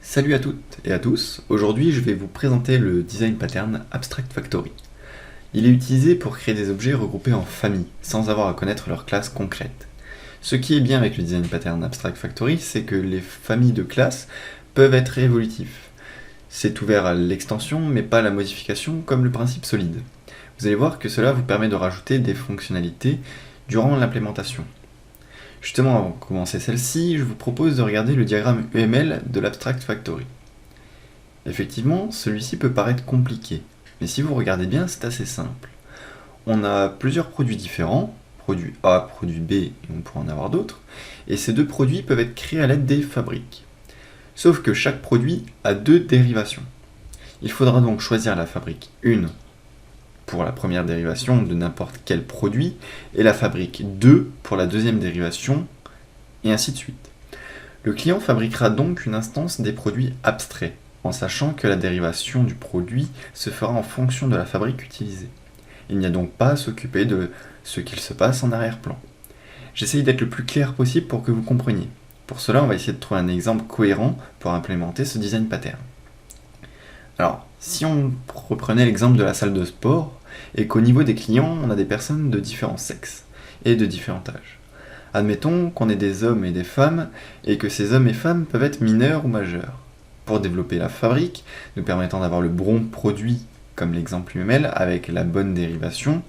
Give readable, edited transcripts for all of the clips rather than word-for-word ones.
Salut à toutes et à tous, aujourd'hui je vais vous présenter le design pattern Abstract Factory. Il est utilisé pour créer des objets regroupés en familles, sans avoir à connaître leur classe concrète. Ce qui est bien avec le design pattern Abstract Factory, c'est que les familles de classes peuvent être évolutives. C'est ouvert à l'extension, mais pas à la modification, comme le principe solide. Vous allez voir que cela vous permet de rajouter des fonctionnalités durant l'implémentation. Justement, avant de commencer celle-ci, je vous propose de regarder le diagramme UML de l'Abstract Factory. Effectivement, celui-ci peut paraître compliqué, mais si vous regardez bien, c'est assez simple. On a plusieurs produits différents, produit A, produit B, et on pourrait en avoir d'autres, et ces deux produits peuvent être créés à l'aide des fabriques. Sauf que chaque produit a deux dérivations. Il faudra donc choisir la fabrique 1 pour la première dérivation de n'importe quel produit, et la fabrique 2 pour la deuxième dérivation, et ainsi de suite. Le client fabriquera donc une instance des produits abstraits, en sachant que la dérivation du produit se fera en fonction de la fabrique utilisée. Il n'y a donc pas à s'occuper de ce qu'il se passe en arrière-plan. J'essaye d'être le plus clair possible pour que vous compreniez. Pour cela, on va essayer de trouver un exemple cohérent pour implémenter ce design pattern. Alors, si on reprenait l'exemple de la salle de sport, et qu'au niveau des clients, on a des personnes de différents sexes et de différents âges. Admettons qu'on ait des hommes et des femmes, et que ces hommes et femmes peuvent être mineurs ou majeurs. Pour développer la fabrique, nous permettant d'avoir le bon produit, comme l'exemple UML, avec la bonne dérivation,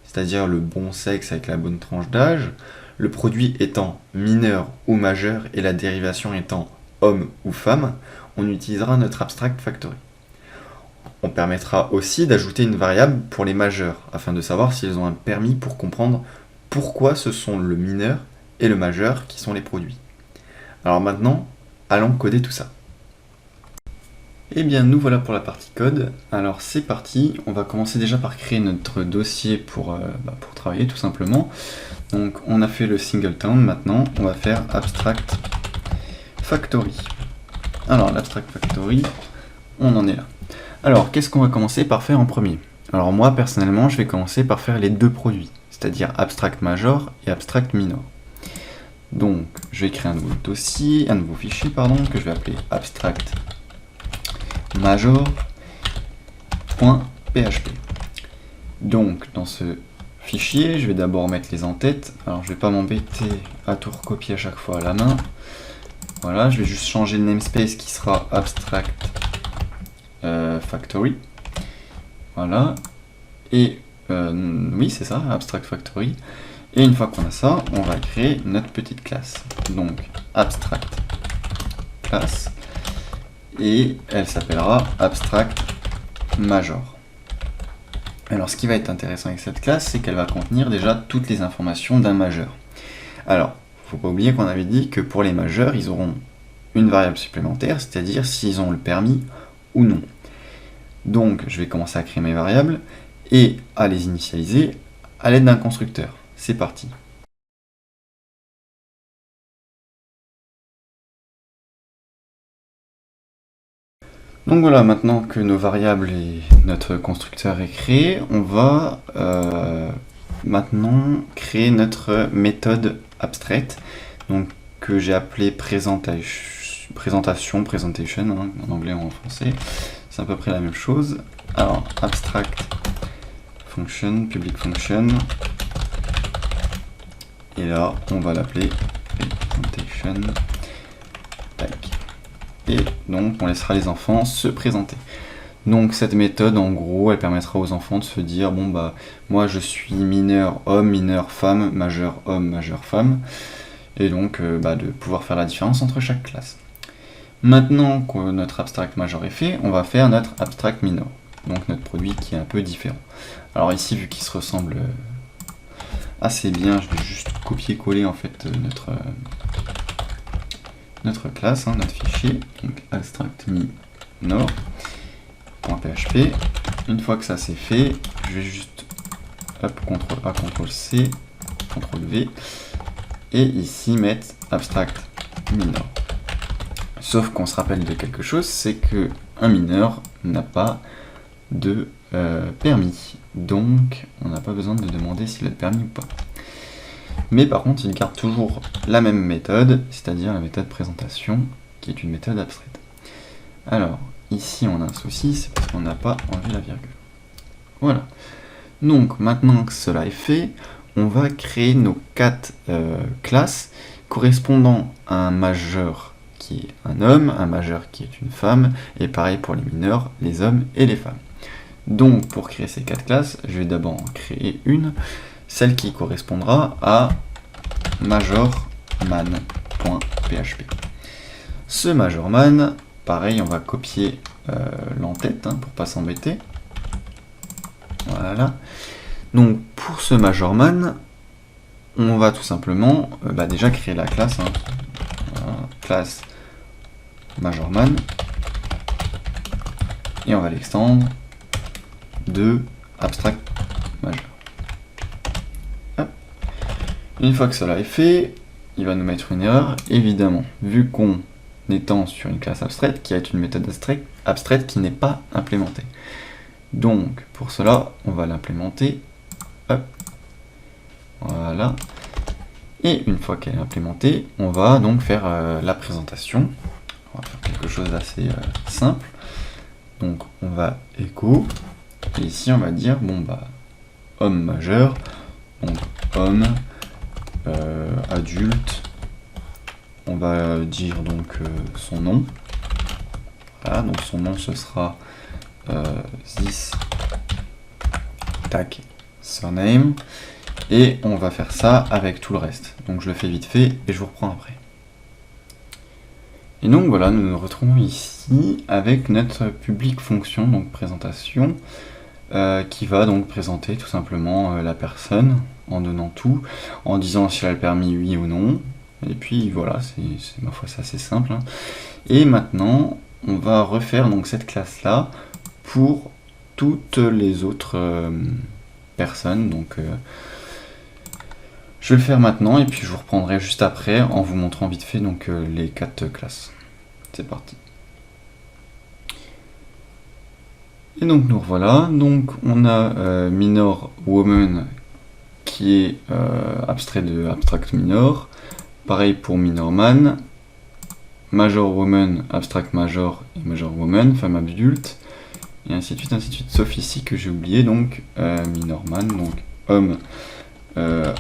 c'est-à-dire le bon sexe avec la bonne tranche d'âge, le produit étant mineur ou majeur et la dérivation étant homme ou femme, on utilisera notre Abstract Factory. On permettra aussi d'ajouter une variable pour les majeurs, afin de savoir s'ils ont un permis pour comprendre pourquoi ce sont le mineur et le majeur qui sont les produits. Alors maintenant, allons coder tout ça. Eh bien, nous voilà pour la partie code. Alors c'est parti, on va commencer déjà par créer notre dossier pour travailler tout simplement. Donc on a fait le singleton, maintenant on va faire Abstract Factory. Alors l'Abstract Factory, on en est là. Alors, qu'est-ce qu'on va commencer par faire en premier? Alors moi, personnellement, je vais commencer par faire les deux produits, c'est-à-dire Abstract Major et Abstract Minor. Donc, je vais créer un nouveau dossier, un nouveau fichier, que je vais appeler Abstract Major.php. Donc, dans ce fichier, je vais d'abord mettre les en-têtes. Alors, je vais pas m'embêter à tout recopier à chaque fois à la main. Voilà, je vais juste changer le namespace qui sera Abstract Factory, voilà, et oui c'est ça, Abstract Factory, et une fois qu'on a ça, on va créer notre petite classe, donc Abstract Class, et elle s'appellera Abstract Major. Alors ce qui va être intéressant avec cette classe, c'est qu'elle va contenir déjà toutes les informations d'un majeur. Alors, faut pas oublier qu'on avait dit que pour les majeurs, ils auront une variable supplémentaire, c'est-à-dire s'ils ont le permis ou non. Donc je vais commencer à créer mes variables et à les initialiser à l'aide d'un constructeur. C'est parti. Donc voilà, maintenant que nos variables et notre constructeur est créé, on va maintenant créer notre méthode abstraite, donc que j'ai appelée présentation, hein, en anglais ou en français. C'est à peu près la même chose. Alors, abstract function, public function. Et là, on va l'appeler presentation. Et donc, on laissera les enfants se présenter. Donc, cette méthode, en gros, elle permettra aux enfants de se dire, bon, bah, moi, je suis mineur homme, mineur femme, majeur homme, majeur femme. Et donc, de pouvoir faire la différence entre chaque classe. Maintenant que notre abstract major est fait, on va faire notre abstract minor, donc notre produit qui est un peu différent. Alors ici, vu qu'il se ressemble assez bien, je vais juste copier-coller en fait notre classe, notre fichier, donc abstract minor.php. Une fois que ça c'est fait, je vais juste CTRL A, CTRL C, CTRL V, et ici mettre abstract minor. Sauf qu'on se rappelle de quelque chose, c'est que un mineur n'a pas de permis. Donc, on n'a pas besoin de demander s'il a le permis ou pas. Mais par contre, il garde toujours la même méthode, c'est-à-dire la méthode présentation, qui est une méthode abstraite. Alors, ici on a un souci, c'est parce qu'on n'a pas enlevé la virgule. Voilà. Donc, maintenant que cela est fait, on va créer nos 4 classes correspondant à un majeur qui est un homme, un majeur qui est une femme, et pareil pour les mineurs, les hommes et les femmes. Donc, pour créer ces 4 classes, je vais d'abord en créer une, celle qui correspondra à majorman.php. Ce majorman, pareil, on va copier l'entête pour pas s'embêter. Voilà. Donc pour ce majorman, on va tout simplement déjà créer la classe. Voilà, classe majorman. Et on va l'extendre de abstract majeur. Hop. Une fois que cela est fait, il va nous mettre une erreur, évidemment, vu qu'on étant sur une classe abstraite, qui est une méthode abstraite qui n'est pas implémentée. Donc, pour cela, on va l'implémenter. Voilà. Et une fois qu'elle est implémentée, on va donc faire la présentation. On va faire quelque chose d'assez simple. Donc, on va echo. Et ici, on va dire, homme majeur. Donc, homme, adulte. On va dire donc son nom. Voilà, donc son nom, ce sera this tac surname, et on va faire ça avec tout le reste. Donc je le fais vite fait et je vous reprends après. Et donc voilà, nous nous retrouvons ici avec notre public fonction, donc présentation, qui va donc présenter tout simplement la personne en donnant tout, en disant si elle a le permis oui ou non. Et puis voilà, c'est ma foi, c'est assez simple. Et maintenant, on va refaire donc cette classe-là pour toutes les autres personnes. Donc, je vais le faire maintenant et puis je vous reprendrai juste après en vous montrant vite fait donc les 4 classes. C'est parti. Et donc nous revoilà. Donc on a minor woman qui est abstrait de abstract minor. Pareil pour minor man. Major woman, abstract major et major woman, femme adulte. Et ainsi de suite, sauf ici que j'ai oublié, donc minor man, donc homme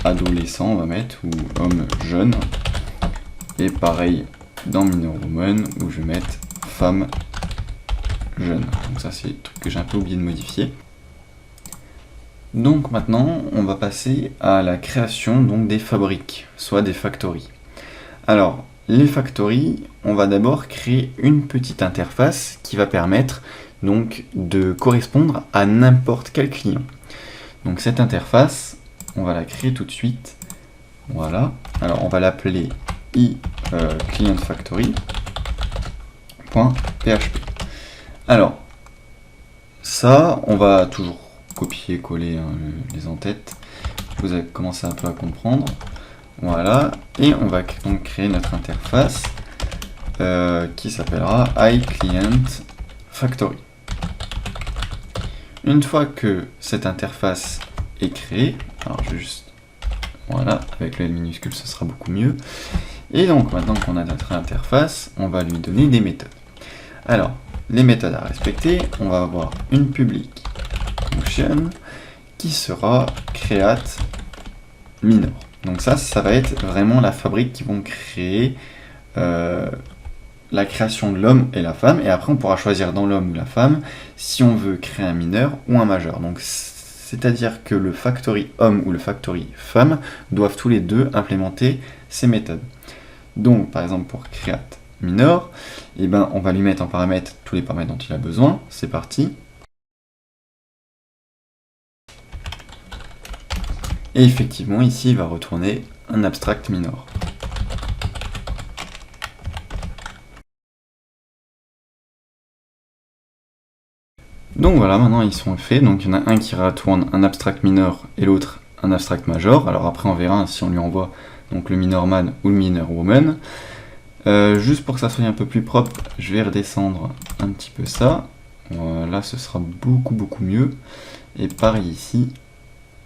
adolescent, on va mettre, ou homme jeune. Et pareil dans minor woman, où je vais mettre femme jeune. Donc ça, c'est le truc que j'ai un peu oublié de modifier. Donc maintenant, on va passer à la création donc, des fabriques, soit des factories. Alors, les factories, on va d'abord créer une petite interface qui va permettre donc de correspondre à n'importe quel client. Donc cette interface, on va la créer tout de suite. Voilà. Alors on va l'appeler clientFactory.php. Alors ça, on va toujours copier-coller les en-têtes. Vous avez commencé un peu à comprendre. Voilà. Et on va donc créer notre interface qui s'appellera iClientFactory. Une fois que cette interface est créée, alors juste, voilà, avec le L minuscule, ce sera beaucoup mieux. Et donc, maintenant qu'on a notre interface, on va lui donner des méthodes. Alors, les méthodes à respecter, on va avoir une public function qui sera create minor. Donc ça va être vraiment la fabrique qui vont créer la création de l'homme et la femme, et après on pourra choisir dans l'homme ou la femme si on veut créer un mineur ou un majeur. Donc c'est-à-dire que le factory homme ou le factory femme doivent tous les deux implémenter ces méthodes. Donc par exemple pour create minor, on va lui mettre en paramètre tous les paramètres dont il a besoin. C'est parti. Et effectivement ici il va retourner un abstract minor. Donc voilà, maintenant ils sont faits. Donc il y en a un qui retourne un abstract minor et l'autre un abstract major. Alors après on verra si on lui envoie donc le minor man ou le minor woman. Juste pour que ça soit un peu plus propre, je vais redescendre un petit peu ça. Là ce sera beaucoup mieux. Et pareil ici,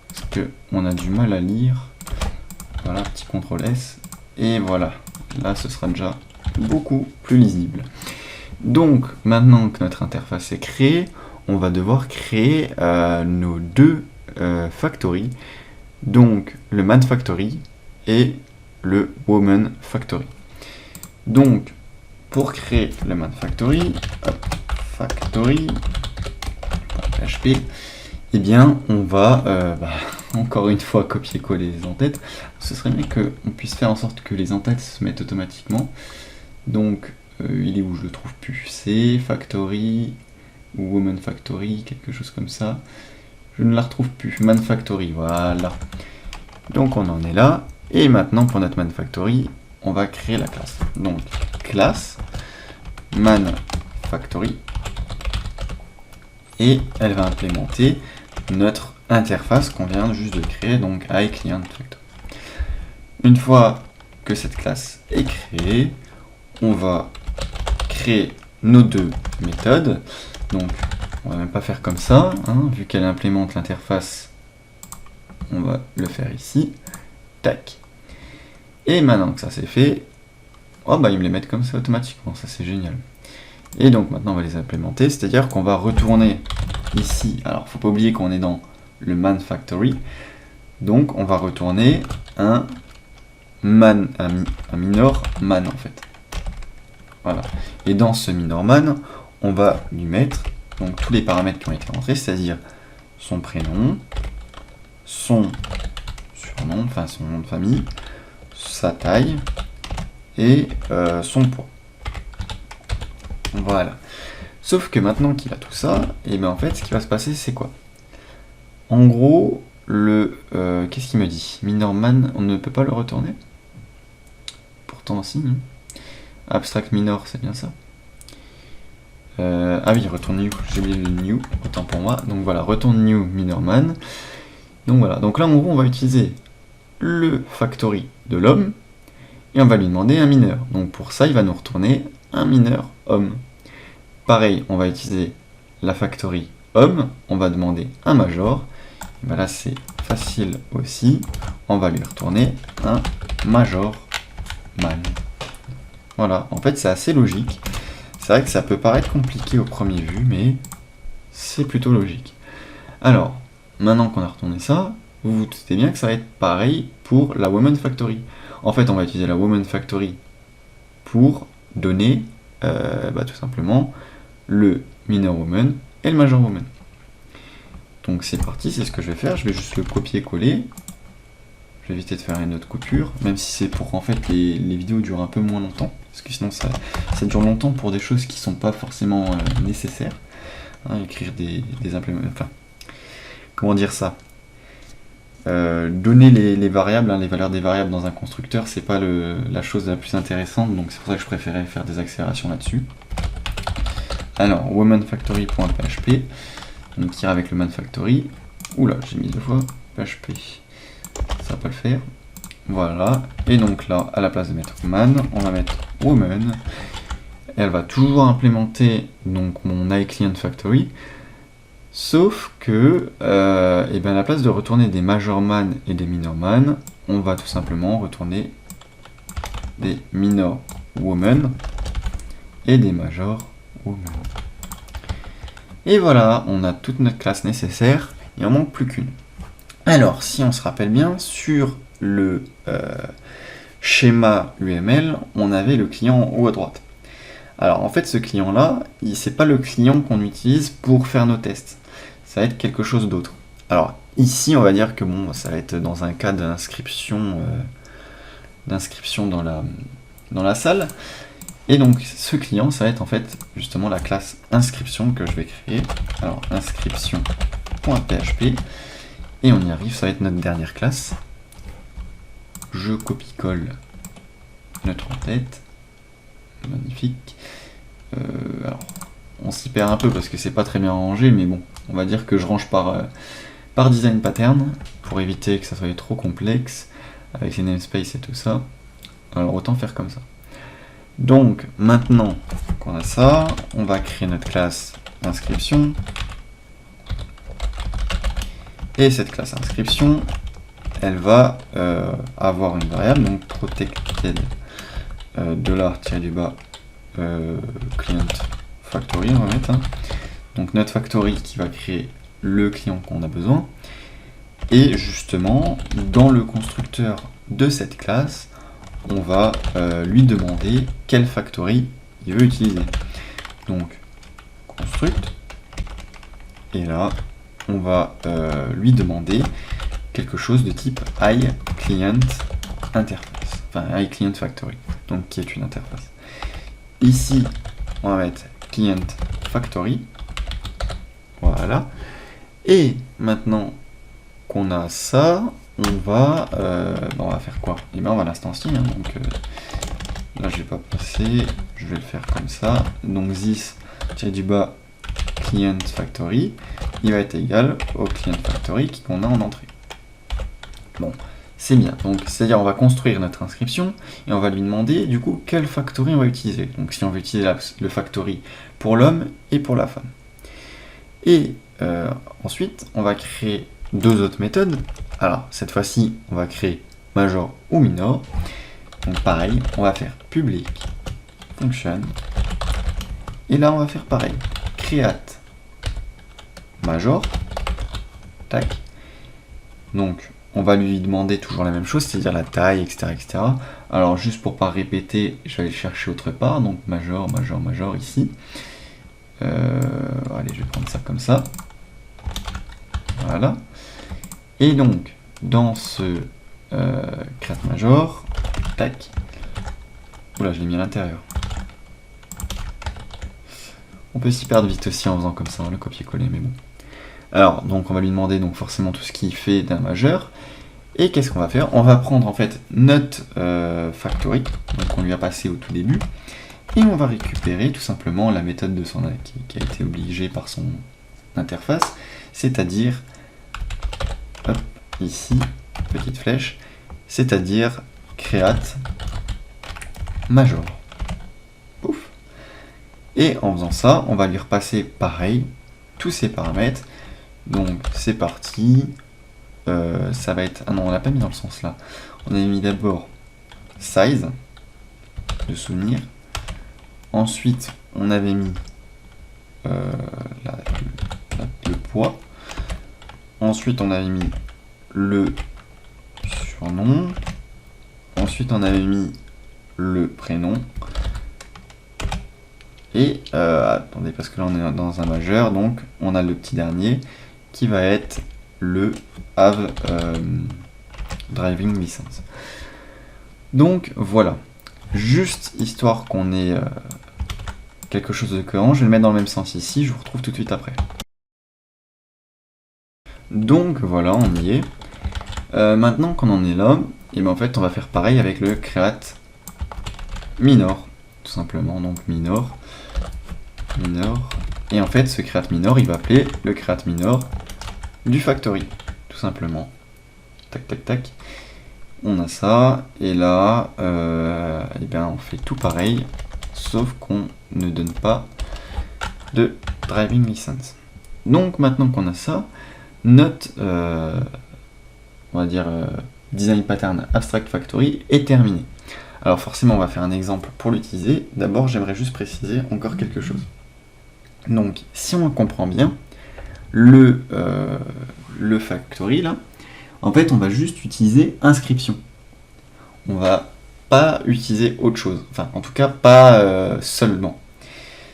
parce qu'on a du mal à lire. Voilà, petit CTRL S. Et voilà, là ce sera déjà beaucoup plus lisible. Donc maintenant que notre interface est créée, on va devoir créer nos deux factories, donc le man factory et le woman factory. Donc pour créer le man factory, factory.php, eh bien on va encore une fois copier-coller les entêtes. Ce serait bien qu'on puisse faire en sorte que les entêtes se mettent automatiquement. Donc il est où, je le trouve plus, c'est factory ou woman factory, quelque chose comme ça. Je ne la retrouve plus, man factory, voilà. Donc on en est là, et maintenant pour notre man factory, on va créer la classe. Donc classe man factory, et elle va implémenter notre interface qu'on vient juste de créer, donc iClientFactory. Une fois que cette classe est créée, on va créer nos deux méthodes. Donc on va même pas faire comme ça, hein, vu qu'elle implémente l'interface, on va le faire ici, tac. Et maintenant que ça c'est fait, oh bah ils me les mettent comme ça automatiquement, ça c'est génial. Et donc maintenant on va les implémenter, c'est-à-dire qu'on va retourner ici, alors faut pas oublier qu'on est dans le man factory, donc on va retourner un minor man en fait. Voilà. Et dans ce minor man, on va lui mettre donc tous les paramètres qui ont été rentrés, c'est-à-dire son prénom, son surnom, enfin son nom de famille, sa taille et son poids. Voilà. Sauf que maintenant qu'il a tout ça, et bien en fait ce qui va se passer c'est quoi? En gros, qu'est-ce qu'il me dit? Minor man, on ne peut pas le retourner? Pourtant si, hein. Abstract minor, c'est bien ça. Ah oui, retourne new, j'ai oublié le new, autant pour moi. Donc voilà, retourne new minor man. Donc voilà, donc là en gros on va utiliser le factory de l'homme et on va lui demander un mineur. Donc pour ça il va nous retourner un mineur homme. Pareil, on va utiliser la factory homme, on va demander un major. Ben là c'est facile aussi, on va lui retourner un major man. Voilà, en fait c'est assez logique. C'est vrai que ça peut paraître compliqué au premier vue, mais c'est plutôt logique. Alors, maintenant qu'on a retourné ça, vous vous doutez bien que ça va être pareil pour la woman factory. En fait, on va utiliser la woman factory pour donner tout simplement le minor woman et le major woman. Donc c'est parti, c'est ce que je vais faire. Je vais juste le copier-coller. Je vais éviter de faire une autre coupure, même si c'est pour qu'en fait les vidéos durent un peu moins longtemps. Parce que sinon ça dure longtemps pour des choses qui sont pas forcément nécessaires. Hein, écrire des implémentations. Enfin, comment dire ça? Donner les variables, hein, les valeurs des variables dans un constructeur, c'est pas la chose la plus intéressante, donc c'est pour ça que je préférais faire des accélérations là-dessus. Alors, womanFactory.php, on tire avec le manFactory. Oula, j'ai mis deux fois PHP, ça va pas le faire. Voilà, et donc là, à la place de mettre man, on va mettre woman. Elle va toujours implémenter donc mon iClientFactory, sauf que, à la place de retourner des major man et des minor man, on va tout simplement retourner des minor woman et des major woman. Et voilà, on a toute notre classe nécessaire, il en manque plus qu'une. Alors, si on se rappelle bien, sur le schéma UML, on avait le client en haut à droite. Alors en fait ce client là, c'est pas le client qu'on utilise pour faire nos tests, ça va être quelque chose d'autre. Alors ici on va dire que bon, ça va être dans un cas d'inscription dans la salle, et donc ce client ça va être en fait justement la classe inscription que je vais créer. Alors inscription.php, et on y arrive, ça va être notre dernière classe. Je copie-colle notre en-tête. Magnifique. Alors, on s'y perd un peu parce que c'est pas très bien rangé, mais bon, on va dire que je range par design pattern pour éviter que ça soit trop complexe avec les namespaces et tout ça. Alors autant faire comme ça. Donc maintenant qu'on a ça, on va créer notre classe inscription. Et cette classe inscription, elle va avoir une variable, donc protected $-client factory, on va mettre. Donc notre factory qui va créer le client qu'on a besoin. Et justement, dans le constructeur de cette classe, on va lui demander quel factory il veut utiliser. Donc, construct. Et là, on va lui demander quelque chose de type iClientInterface. Enfin, iClientFactory, donc qui est une interface. Ici, on va mettre clientFactory. Voilà. Et maintenant qu'on a ça, on va faire quoi? Et bien on va l'instancier. Donc là je vais pas passer, je vais le faire comme ça. Donc this du bas client factory, il va être égal au client factory qu'on a en entrée. Bon, c'est bien. Donc c'est-à-dire on va construire notre inscription et on va lui demander du coup quel factory on va utiliser. Donc si on veut utiliser le factory pour l'homme et pour la femme. Et ensuite on va créer deux autres méthodes. Alors cette fois-ci on va créer major ou minor. Donc pareil, on va faire public function. Et là on va faire pareil, create major. Tac. Donc on va lui demander toujours la même chose, c'est-à-dire la taille, etc., etc. Alors juste pour pas répéter, je vais aller chercher autre part. Donc major, major, major ici. Allez, je vais prendre ça comme ça. Voilà. Et donc, dans ce create major, tac. Oula, je l'ai mis à l'intérieur. On peut s'y perdre vite aussi en faisant comme ça, le copier-coller, mais bon. Alors, donc on va lui demander donc forcément tout ce qu'il fait d'un majeur. Et qu'est-ce qu'on va faire? On va prendre en fait notre factory, donc on lui a passé au tout début. Et on va récupérer tout simplement la méthode de son qui a été obligée par son interface, c'est-à-dire, hop, ici, petite flèche, c'est-à-dire create major. Pouf. Et en faisant ça, on va lui repasser pareil, tous ces paramètres. Donc c'est parti, ça va être... Ah non, on l'a pas mis dans le sens là. On a mis d'abord size, de souvenir. Ensuite, on avait mis le poids. Ensuite, on avait mis le surnom. Ensuite, on avait mis le prénom. Et, attendez, parce que là, on est dans un majeur. Donc, on a le petit dernier qui va être le have driving license. Donc, voilà. Juste histoire qu'on ait quelque chose de cohérent, je vais le mettre dans le même sens ici, je vous retrouve tout de suite après. Donc voilà, on y est. Maintenant qu'on en est là, et bien en fait on va faire pareil avec le create minor, tout simplement, donc minor, et en fait ce create minor il va appeler le create minor du factory, tout simplement. Tac tac tac. On a ça, et là, et bien on fait tout pareil, sauf qu'on ne donne pas de driving license. Donc maintenant qu'on a ça, notre, on va dire, design pattern abstract factory est terminé. Alors forcément on va faire un exemple pour l'utiliser. D'abord j'aimerais juste préciser encore quelque chose. Donc si on comprend bien, le factory là, en fait, on va juste utiliser inscription. On va pas utiliser autre chose. Enfin, en tout cas, pas seulement.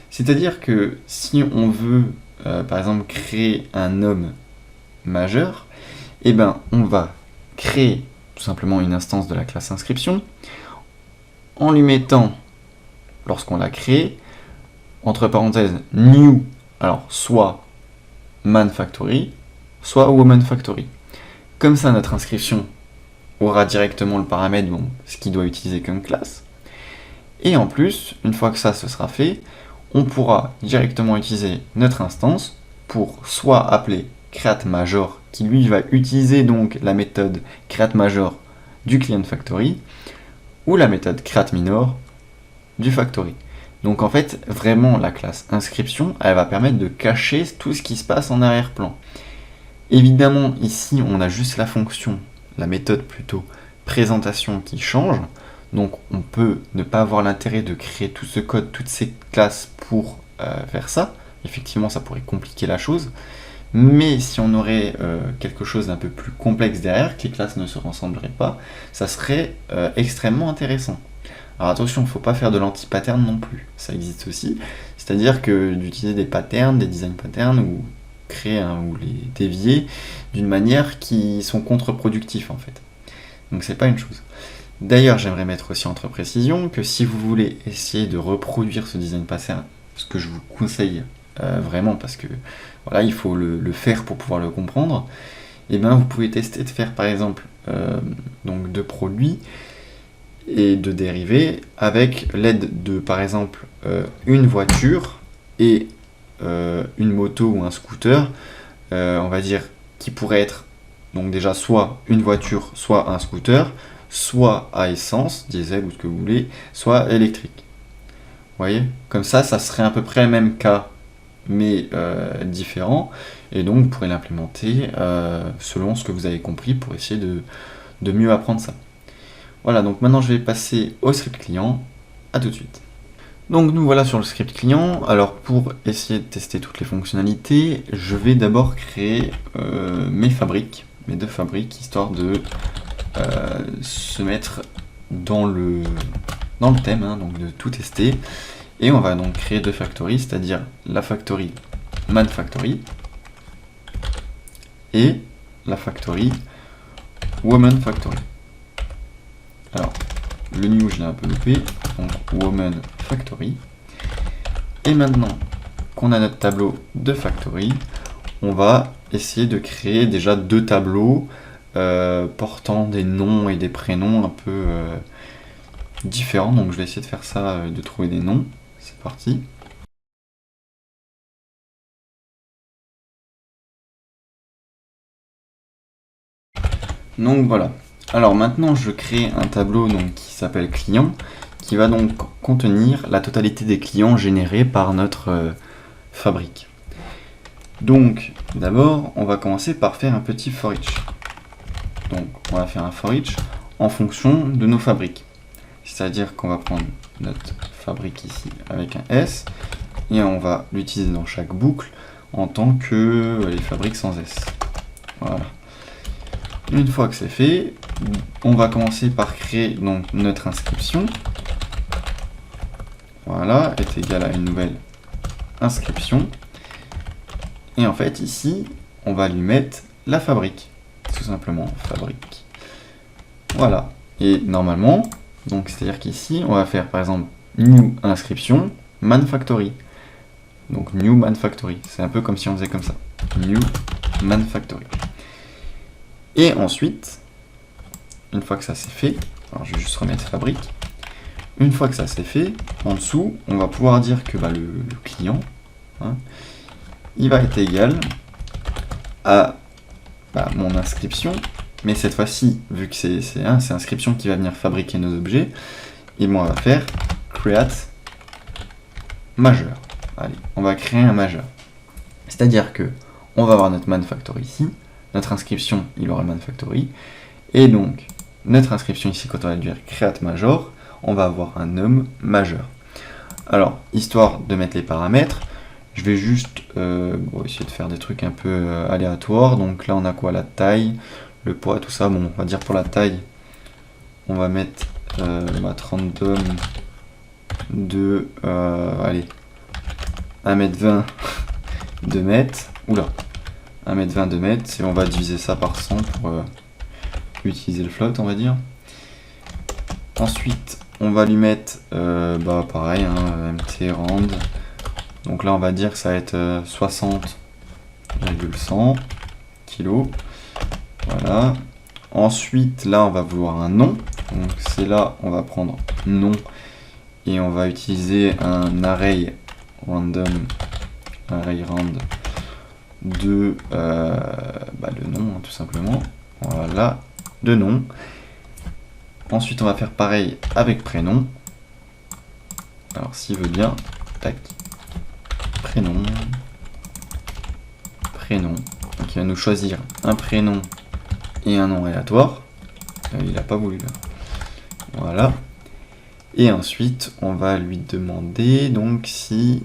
C'est-à-dire que si on veut, par exemple, créer un homme majeur, eh ben, on va créer tout simplement une instance de la classe inscription en lui mettant, lorsqu'on l'a créé, entre parenthèses, new, alors soit man factory, soit woman factory. Comme ça, notre inscription aura directement le paramètre, bon, ce qu'il doit utiliser comme classe. Et en plus, une fois que ça se sera fait, on pourra directement utiliser notre instance pour soit appeler createMajor, qui lui va utiliser donc la méthode createMajor du client factory, ou la méthode createMinor du factory. Donc en fait, vraiment, la classe inscription, elle va permettre de cacher tout ce qui se passe en arrière-plan. Évidemment, ici, on a juste la fonction, la méthode plutôt, présentation qui change. Donc, on peut ne pas avoir l'intérêt de créer tout ce code, toutes ces classes pour faire ça. Effectivement, ça pourrait compliquer la chose. Mais si on aurait quelque chose d'un peu plus complexe derrière, que les classes ne se ressembleraient pas, ça serait extrêmement intéressant. Alors attention, il ne faut pas faire de l'anti-pattern non plus, ça existe aussi. C'est-à-dire que d'utiliser des patterns, des design patterns, ou créer ou les dévier d'une manière qui sont contre-productifs en fait. Donc c'est pas une chose. D'ailleurs, j'aimerais mettre aussi entre précision que si vous voulez essayer de reproduire ce design pattern, ce que je vous conseille vraiment parce que voilà, il faut le faire pour pouvoir le comprendre, et bien vous pouvez tester de faire par exemple donc deux produits et de dérivés avec l'aide de par exemple une voiture et une moto ou un scooter, on va dire qui pourrait être donc déjà soit une voiture, soit un scooter, soit à essence, diesel ou ce que vous voulez, soit électrique. Vous voyez, comme ça serait à peu près le même cas mais différent, et donc vous pourrez l'implémenter selon ce que vous avez compris pour essayer de mieux apprendre ça. Voilà, donc maintenant je vais passer au script client. À tout de suite. Donc nous voilà sur le script client. Alors pour essayer de tester toutes les fonctionnalités, je vais d'abord créer mes deux fabriques, histoire de se mettre dans le thème, hein, donc de tout tester. Et on va donc créer deux factories, c'est-à-dire la factory man factory et la factory woman factory. Alors, le new je l'ai un peu loupé, donc woman factory. Et maintenant qu'on a notre tableau de factory, on va essayer de créer déjà deux tableaux portant des noms et des prénoms un peu différents. Donc je vais essayer de faire ça, de trouver des noms. C'est parti. Donc voilà. Alors maintenant je crée un tableau donc, qui s'appelle client, qui va donc contenir la totalité des clients générés par notre fabrique. Donc d'abord on va commencer par faire un petit for each. Donc on va faire un for each en fonction de nos fabriques. C'est-à-dire qu'on va prendre notre fabrique ici avec un S et on va l'utiliser dans chaque boucle en tant que les fabriques sans S. Voilà. Une fois que c'est fait, on va commencer par créer donc notre inscription. Voilà, est égal à une nouvelle inscription. Et en fait ici, on va lui mettre la fabrique. Tout simplement, fabrique. Voilà. Et normalement, donc c'est-à-dire qu'ici, on va faire par exemple new inscription man factory. Donc new man factory. C'est un peu comme si on faisait comme ça. New man factory. Et ensuite, une fois que ça c'est fait, alors je vais juste remettre fabrique. Une fois que ça c'est fait, en dessous, on va pouvoir dire que le client, hein, il va être égal à mon inscription. Mais cette fois-ci, vu que c'est inscription qui va venir fabriquer nos objets, et moi on va faire create majeur. Allez, on va créer un majeur. C'est-à-dire que on va avoir notre man factory ici, notre inscription, il aura le man factory, et donc notre inscription ici, quand on va dire create major, on va avoir un num majeur. Alors, histoire de mettre les paramètres, je vais juste essayer de faire des trucs un peu aléatoires. Donc là, on a quoi? La taille, le poids, tout ça. Bon, on va dire pour la taille, on va mettre 30 d'hommes de allez, 1m20 2 mètres. Oula, 1m20 2 mètres, et on va diviser ça par 100 pour utiliser le float, on va dire. Ensuite, on va lui mettre pareil, hein, mt rand. Donc là, on va dire que ça va être 60,100 kg. Voilà. Ensuite, là, on va vouloir un nom. Donc c'est là, on va prendre nom et on va utiliser un array random, array rand de le nom, hein, tout simplement. Voilà, de nom. Ensuite, on va faire pareil avec prénom. Alors, s'il veut bien, tac, prénom. Donc, il va nous choisir un prénom et un nom aléatoire. Il n'a pas voulu. Voilà. Et ensuite, on va lui demander donc si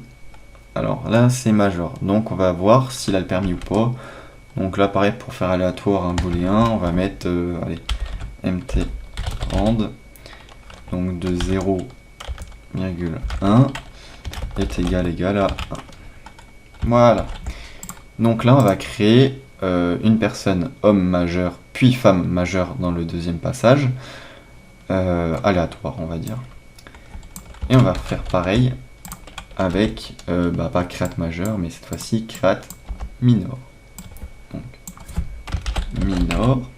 Alors là, c'est major. Donc on va voir s'il a le permis ou pas. Donc là, pareil, pour faire aléatoire un booléen, on va mettre allez, mt rand, donc de 0,1 est égal à 1. Voilà. Donc là, on va créer une personne homme majeur, puis femme majeure dans le deuxième passage, aléatoire, on va dire. Et on va faire pareil avec, pas create majeur, mais cette fois-ci create minor. Donc, minor.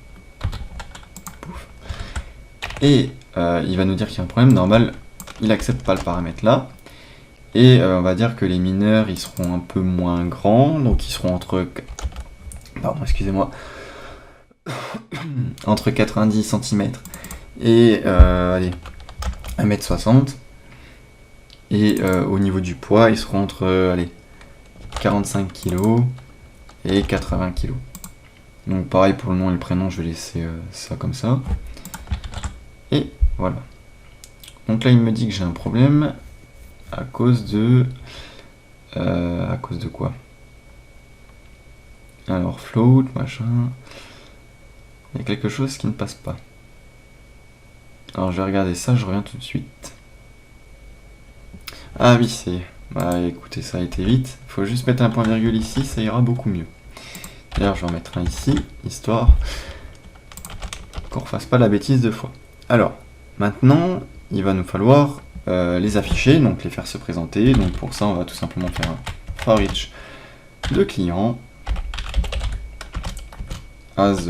Pouf. Et il va nous dire qu'il y a un problème. Normal, il accepte pas le paramètre là. Et on va dire que les mineurs, ils seront un peu moins grands. Donc, ils seront entre... Pardon, excusez-moi. Entre 90 cm et allez, 1m60. Et au niveau du poids, ils seront entre allez, 45 kg et 80 kg. Donc pareil pour le nom et le prénom, je vais laisser ça comme ça. Et voilà. Donc là, il me dit que j'ai un problème à cause de... à cause de quoi? Alors float, machin... Il y a quelque chose qui ne passe pas. Alors je vais regarder ça, je reviens tout de suite. Ah oui, c'est... Bah écoutez, ça a été vite. Il faut juste mettre un point virgule ici, ça ira beaucoup mieux. D'ailleurs, je vais en mettre un ici, histoire qu'on ne refasse pas la bêtise deux fois. Alors, maintenant, il va nous falloir les afficher, donc les faire se présenter. Donc pour ça, on va tout simplement faire un for each de client. As,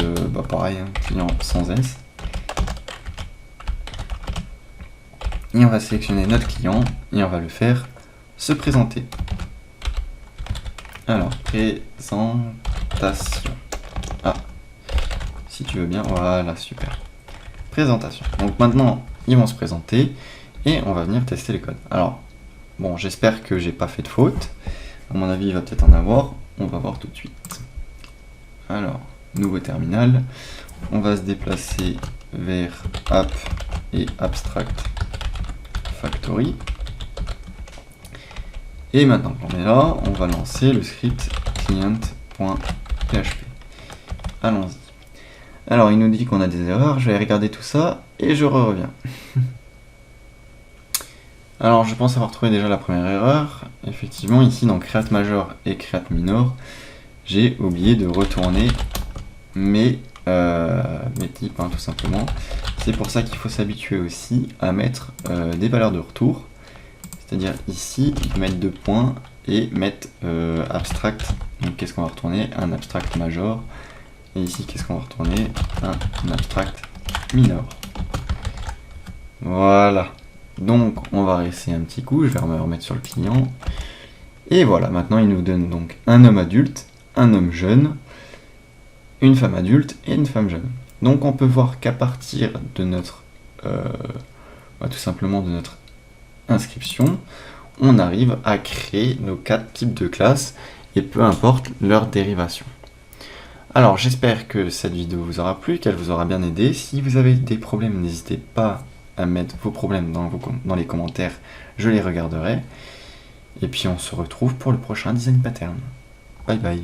pareil, hein, client sans S. Et on va sélectionner notre client et on va le faire se présenter. Alors, présentation. Ah, si tu veux bien, voilà, super. Présentation. Donc maintenant, ils vont se présenter et on va venir tester les codes. Alors, bon, j'espère que j'ai pas fait de faute. À mon avis, il va peut-être en avoir. On va voir tout de suite. Alors, nouveau terminal. On va se déplacer vers app et abstract factory. Et maintenant qu'on est là, on va lancer le script client.php. Allons-y. Alors, il nous dit qu'on a des erreurs. Je vais regarder tout ça et je reviens. Alors, je pense avoir trouvé déjà la première erreur. Effectivement, ici, dans create major et create minor, j'ai oublié de retourner mes types, hein, tout simplement. C'est pour ça qu'il faut s'habituer aussi à mettre des valeurs de retour. C'est-à-dire ici, mettre deux points et mettre abstract. Donc, qu'est-ce qu'on va retourner? Un abstract major. Et ici, qu'est-ce qu'on va retourner? Un abstract minor. Voilà. Donc, on va rester un petit coup. Je vais me remettre sur le client. Et voilà, maintenant, il nous donne donc un homme adulte, un homme jeune, une femme adulte et une femme jeune. Donc, on peut voir qu'à partir de notre... tout simplement de notre inscription, on arrive à créer nos 4 types de classes et peu importe leur dérivation. Alors j'espère que cette vidéo vous aura plu, qu'elle vous aura bien aidé. Si vous avez des problèmes, n'hésitez pas à mettre vos problèmes dans les commentaires, je les regarderai. Et puis on se retrouve pour le prochain design pattern. Bye bye.